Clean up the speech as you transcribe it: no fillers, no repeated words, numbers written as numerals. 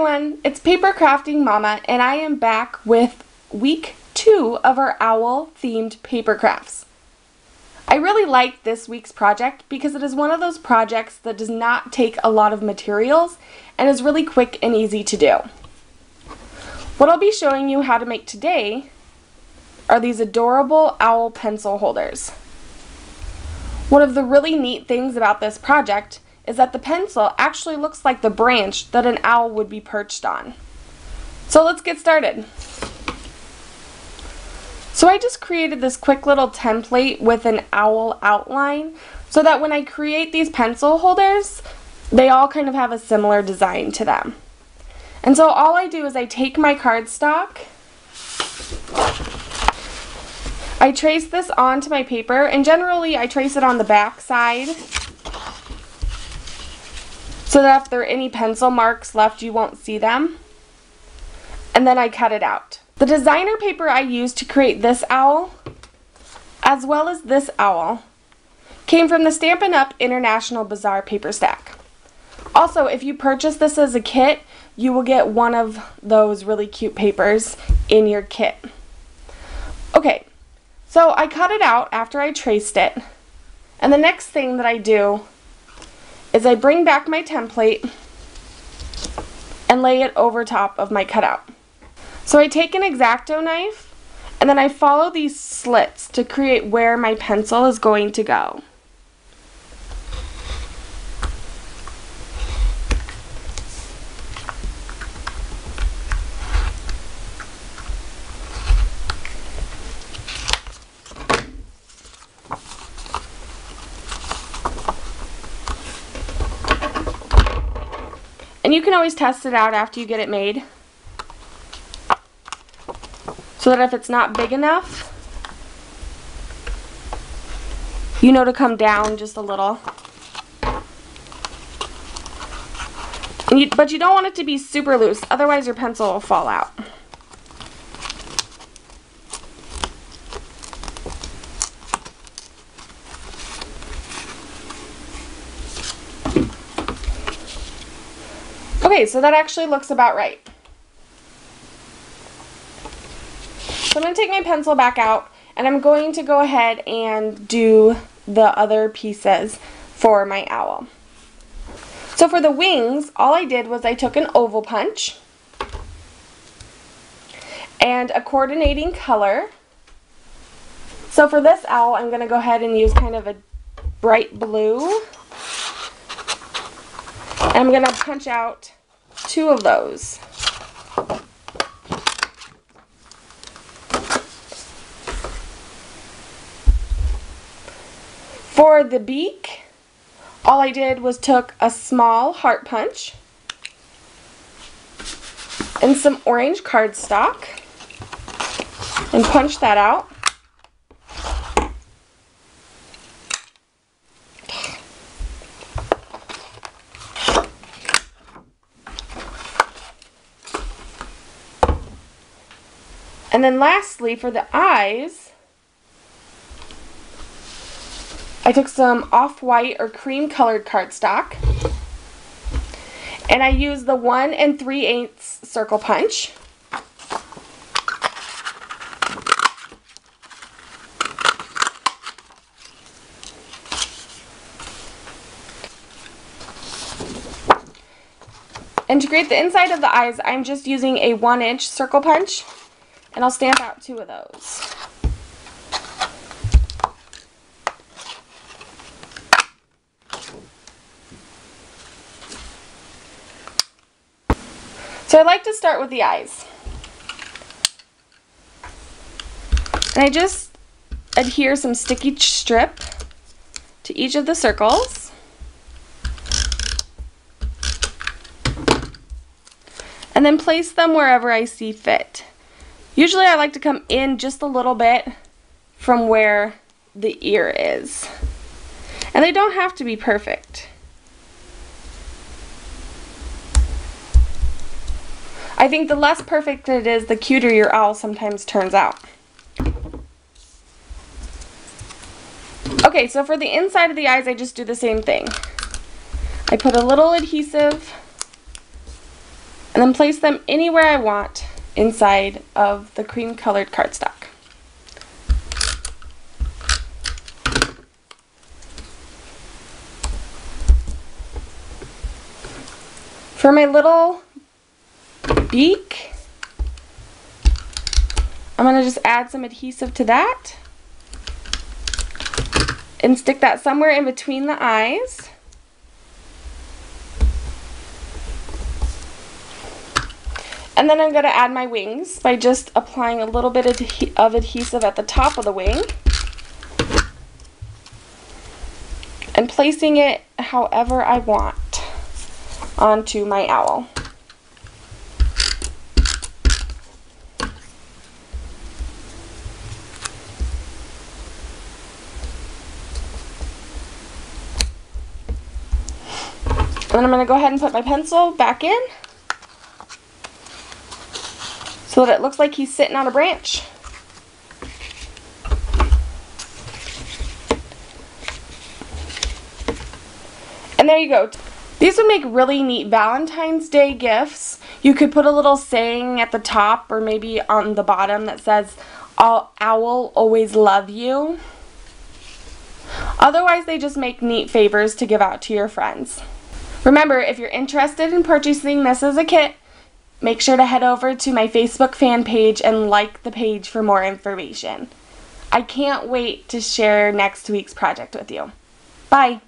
everyone, it's Paper Crafting Mama, and I am back with week 2 of our owl themed paper crafts. I really like this week's project because it is one of those projects that does not take a lot of materials and is really quick and easy to do. What I'll be showing you how to make today are these adorable owl pencil holders. One of the really neat things about this project is that the pencil actually looks like the branch that an owl would be perched on. So let's get started. So I just created this quick little template with an owl outline so that when I create these pencil holders, they all kind of have a similar design to them. And so all I do is I take my cardstock, I trace this onto my paper, and generally I trace it on the back side so that if there are any pencil marks left, you won't see them. And then I cut it out. The designer paper I used to create this owl, as well as this owl, came from the Stampin' Up! International Bazaar paper stack. Also, if you purchase this as a kit, you will get one of those really cute papers in your kit. Okay, so I cut it out after I traced it, and the next thing that I do is I bring back my template and lay it over top of my cutout. So I take an X-Acto knife and then I follow these slits to create where my pencil is going to go. And you can always test it out after you get it made, so that if it's not big enough, you know to come down just a little. But you don't want it to be super loose, otherwise your pencil will fall out. Okay, so that actually looks about right. So I'm going to take my pencil back out and I'm going to go ahead and do the other pieces for my owl. So for the wings, all I did was I took an oval punch and a coordinating color. So for this owl, I'm going to go ahead and use kind of a bright blue. And I'm going to punch out 2 of those. For the beak, all I did was took a small heart punch and some orange cardstock and punched that out. And then lastly, for the eyes, I took some off-white or cream colored cardstock and I used the 1 3/8 circle punch. And to create the inside of the eyes, I'm just using a 1-inch circle punch. And I'll stamp out 2 of those. So I like to start with the eyes. And I just adhere some sticky strip to each of the circles. And then place them wherever I see fit. Usually I like to come in just a little bit from where the ear is. And they don't have to be perfect. I think the less perfect it is, the cuter your owl sometimes turns out. Okay, so for the inside of the eyes, I just do the same thing. I put a little adhesive and then place them anywhere I want inside of the cream colored cardstock. For my little beak, I'm going to just add some adhesive to that and stick that somewhere in between the eyes. And then I'm going to add my wings by just applying a little bit of adhesive at the top of the wing and placing it however I want onto my owl. And then I'm going to go ahead and put my pencil back in so that it looks like he's sitting on a branch. And there you go. These would make really neat Valentine's Day gifts. You could put a little saying at the top or maybe on the bottom that says, "Owl, always love you." Otherwise, they just make neat favors to give out to your friends. Remember, if you're interested in purchasing this as a kit, make sure to head over to my Facebook fan page and like the page for more information. I can't wait to share next week's project with you. Bye!